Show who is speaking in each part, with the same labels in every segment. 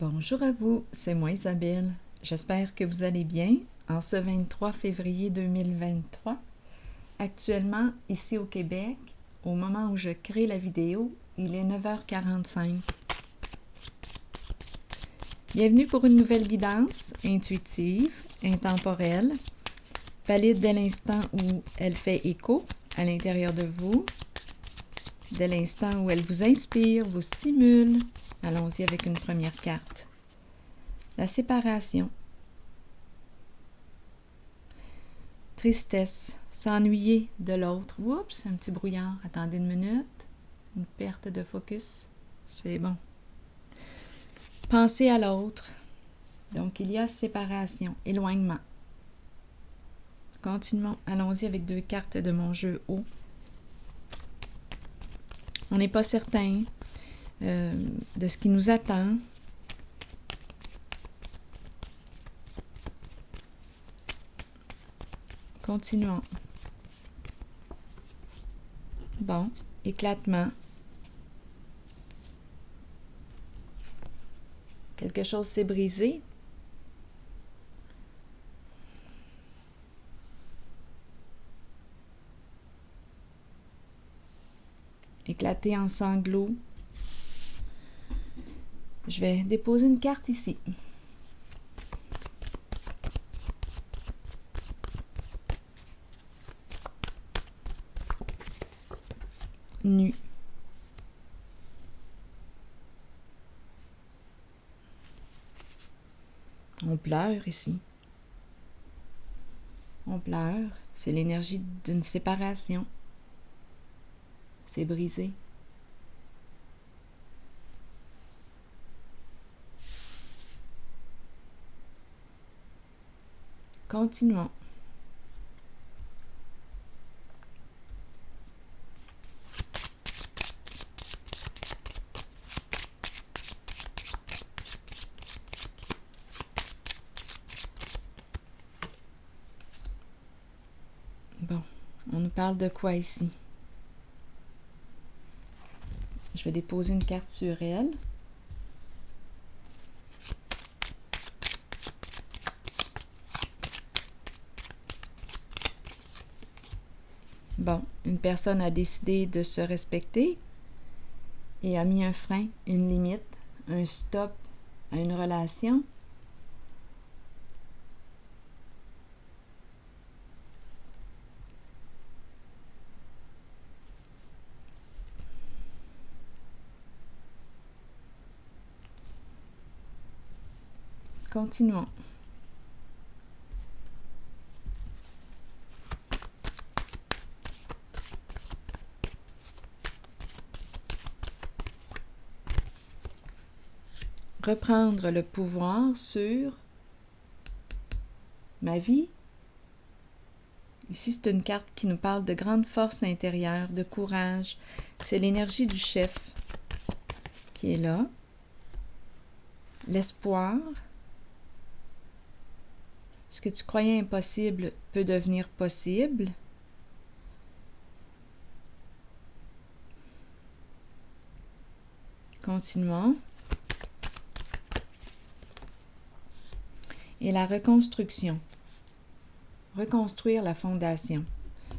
Speaker 1: Bonjour à vous, c'est moi Isabelle. J'espère que vous allez bien en ce 23 février 2023. Actuellement, ici au Québec, au moment où je crée la vidéo, il est 9h45. Bienvenue pour une nouvelle guidance intuitive, intemporelle, valide dès l'instant où elle fait écho à l'intérieur de vous, dès l'instant où elle vous inspire, vous stimule. Allons-y avec une première carte. La séparation. Tristesse. S'ennuyer de l'autre. Oups, un petit brouillard. Attendez une minute. Une perte de focus. C'est bon. Penser à l'autre. Donc, il y a séparation, éloignement. Continuons. Allons-y avec 2 cartes de mon jeu haut. On n'est pas certain de ce qui nous attend. Continuons. Bon, éclatement. Quelque chose s'est brisé. Éclaté en sanglots. Je vais déposer une carte ici. Nu. On pleure ici. On pleure. C'est l'énergie d'une séparation. C'est brisé. Continuons. Bon, on nous parle de quoi ici? Je vais déposer une carte sur elle. Bon, une personne a décidé de se respecter et a mis un frein, une limite, un stop à une relation. Continuons. Reprendre le pouvoir sur ma vie. Ici, c'est une carte qui nous parle de grande force intérieure, de courage. C'est l'énergie du chef qui est là. L'espoir. Ce que tu croyais impossible peut devenir possible. Continuons. Et la reconstruction. Reconstruire la fondation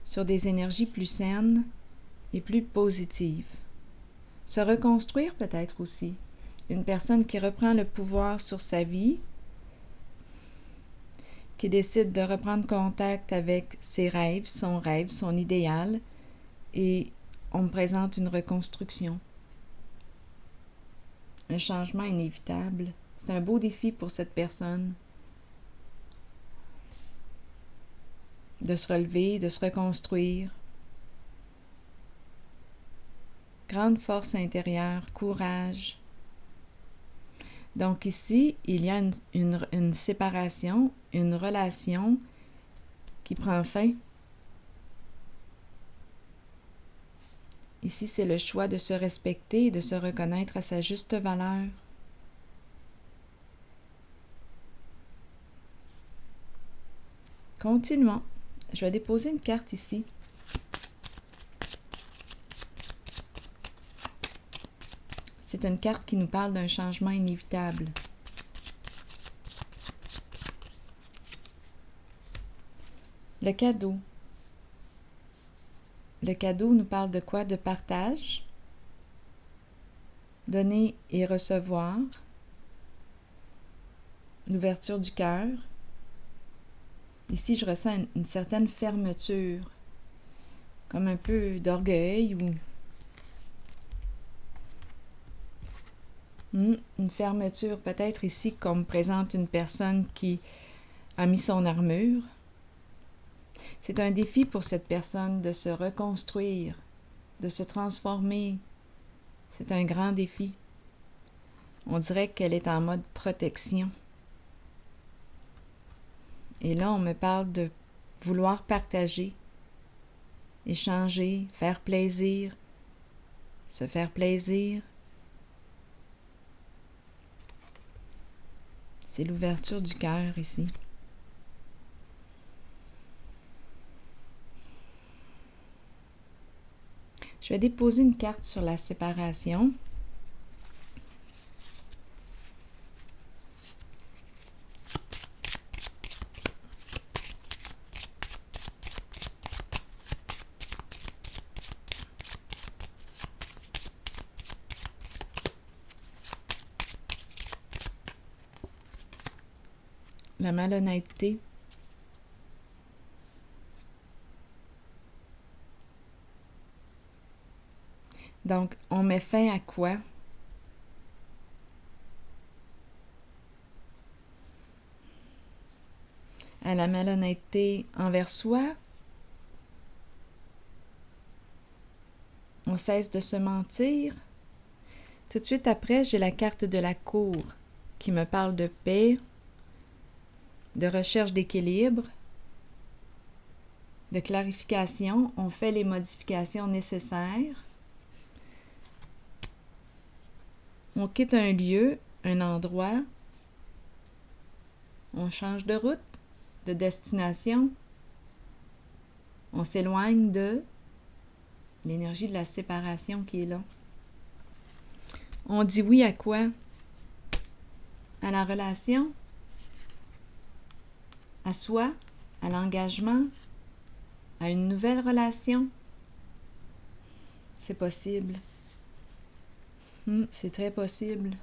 Speaker 1: sur des énergies plus saines et plus positives. Se reconstruire peut-être aussi. Une personne qui reprend le pouvoir sur sa vie, qui décide de reprendre contact avec ses rêves, son idéal, et on me présente une reconstruction. Un changement inévitable. C'est un beau défi pour cette personne. De se relever, de se reconstruire. Grande force intérieure, courage. Donc ici, il y a une séparation, une relation qui prend fin. Ici, c'est le choix de se respecter et de se reconnaître à sa juste valeur. Continuons. Je vais déposer une carte ici. c'est une carte qui nous parle d'un changement inévitable. Le cadeau. Le cadeau nous parle de quoi? De partage, donner et recevoir, l'ouverture du cœur. Ici, je ressens une certaine fermeture, comme un peu d'orgueil ou une fermeture peut-être ici comme présente une personne qui a mis son armure. C'est un défi pour cette personne de se reconstruire, de se transformer. C'est un grand défi. On dirait qu'elle est en mode protection. Et là, on me parle de vouloir partager, échanger, faire plaisir, se faire plaisir. C'est l'ouverture du cœur ici. Je vais déposer une carte sur la séparation. La malhonnêteté. Donc, on met fin à quoi? À la malhonnêteté envers soi. On cesse de se mentir. Tout de suite après, j'ai la carte de la cour qui me parle de paix, de recherche d'équilibre, de clarification. On fait les modifications nécessaires. On quitte un lieu, un endroit. On change de route, de destination. On s'éloigne de l'énergie de la séparation qui est là. On dit oui à quoi? À la relation, à soi, à l'engagement, à une nouvelle relation. C'est possible. C'est très possible.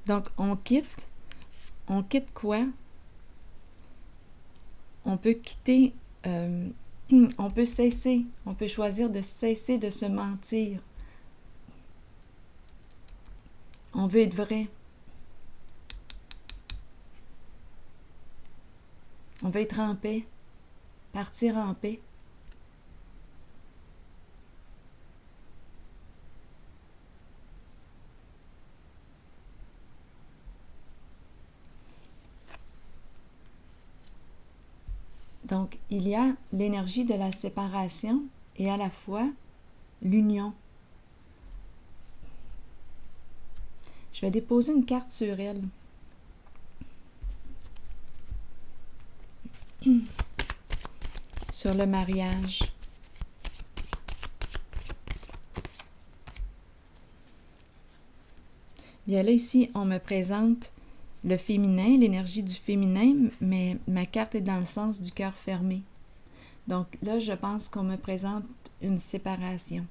Speaker 1: Donc, on quitte quoi? On peut quitter, on peut cesser, on peut choisir de cesser de se mentir. On veut être vrai. On veut être en paix, partir en paix. Donc, il y a l'énergie de la séparation et à la fois l'union. Je vais déposer une carte sur elle. Sur le mariage. Bien là, ici, on me présente le féminin, l'énergie du féminin, mais ma carte est dans le sens du cœur fermé. Donc là, je pense qu'on me présente une séparation.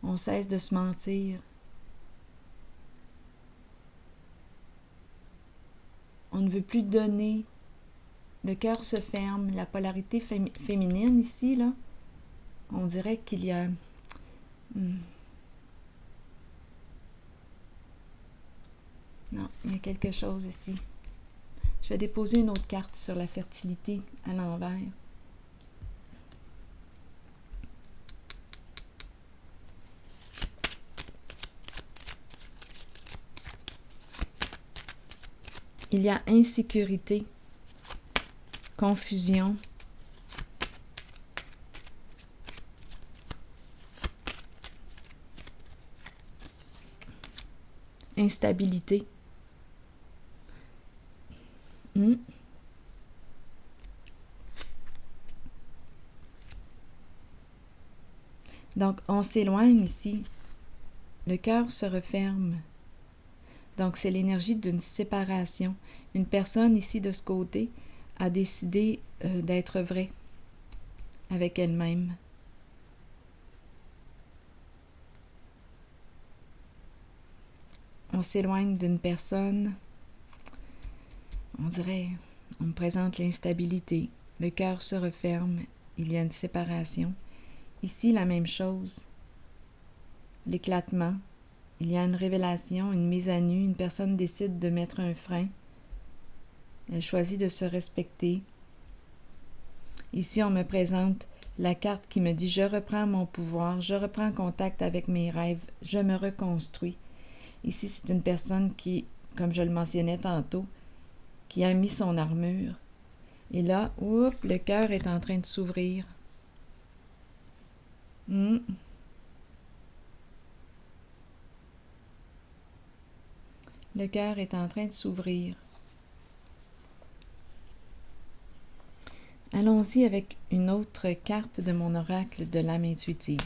Speaker 1: On cesse de se mentir. On ne veut plus donner. Le cœur se ferme. La polarité féminine ici, là, on dirait qu'il y a... Non, il y a quelque chose ici. Je vais déposer une autre carte sur la fertilité à l'envers. Il y a insécurité. confusion, instabilité. Donc, on s'éloigne ici. Le cœur se referme. Donc, c'est l'énergie d'une séparation. Une personne ici de ce côté a décidé d'être vraie avec elle-même. On s'éloigne d'une personne, on dirait, on me présente l'instabilité. Le cœur se referme, il y a une séparation. Ici, la même chose. L'éclatement. Il y a une révélation, une mise à nu. Une personne décide de mettre un frein. Elle choisit de se respecter. Ici, on me présente la carte qui me dit « Je reprends mon pouvoir, je reprends contact avec mes rêves, je me reconstruis ». Ici, c'est une personne qui, comme je le mentionnais tantôt, qui a mis son armure. Et là, le cœur est en train de s'ouvrir. Le cœur est en train de s'ouvrir. Allons-y avec une autre carte de mon oracle de l'âme intuitive.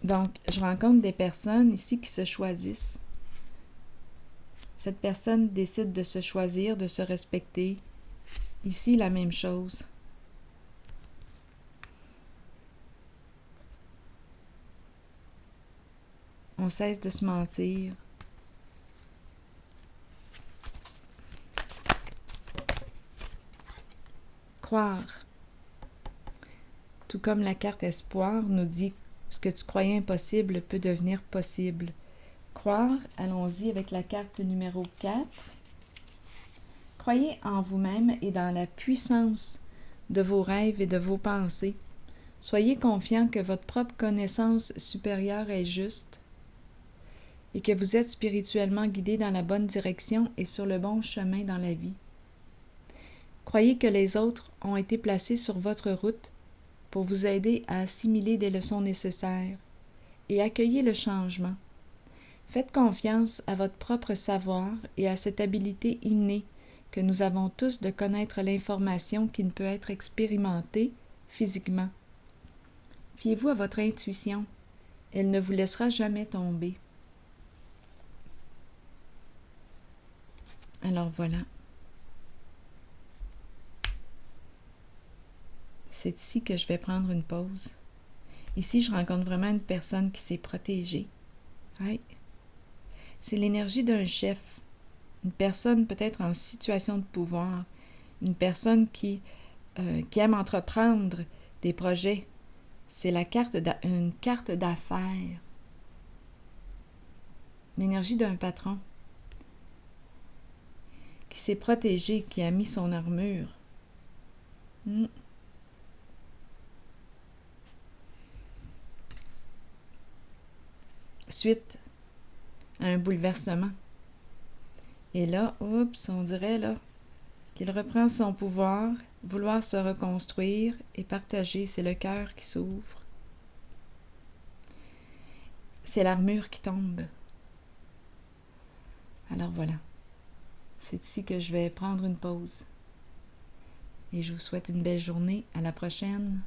Speaker 1: Donc, je rencontre des personnes ici qui se choisissent. Cette personne décide de se choisir, de se respecter. Ici, la même chose. On cesse de se mentir. Croire. Tout comme la carte espoir nous dit ce que tu croyais impossible peut devenir possible. Croire, allons-y avec la carte numéro 4. Croyez en vous-même et dans la puissance de vos rêves et de vos pensées. Soyez confiant que votre propre connaissance supérieure est juste et que vous êtes spirituellement guidé dans la bonne direction et sur le bon chemin dans la vie. Croyez que les autres ont été placés sur votre route pour vous aider à assimiler des leçons nécessaires et accueillez le changement. Faites confiance à votre propre savoir et à cette habileté innée que nous avons tous de connaître l'information qui ne peut être expérimentée physiquement. Fiez-vous à votre intuition. Elle ne vous laissera jamais tomber. Alors voilà. C'est ici que je vais prendre une pause. Ici, je rencontre vraiment une personne qui s'est protégée. Ouais. C'est l'énergie d'un chef. Une personne peut-être en situation de pouvoir. Une personne qui aime entreprendre des projets. C'est une carte d'affaires. L'énergie d'un patron qui s'est protégé, qui a mis son armure. Suite à un bouleversement. Et là, on dirait là qu'il reprend son pouvoir, vouloir se reconstruire et partager. C'est le cœur qui s'ouvre. C'est l'armure qui tombe. Alors voilà. C'est ici que je vais prendre une pause. Et je vous souhaite une belle journée. À la prochaine.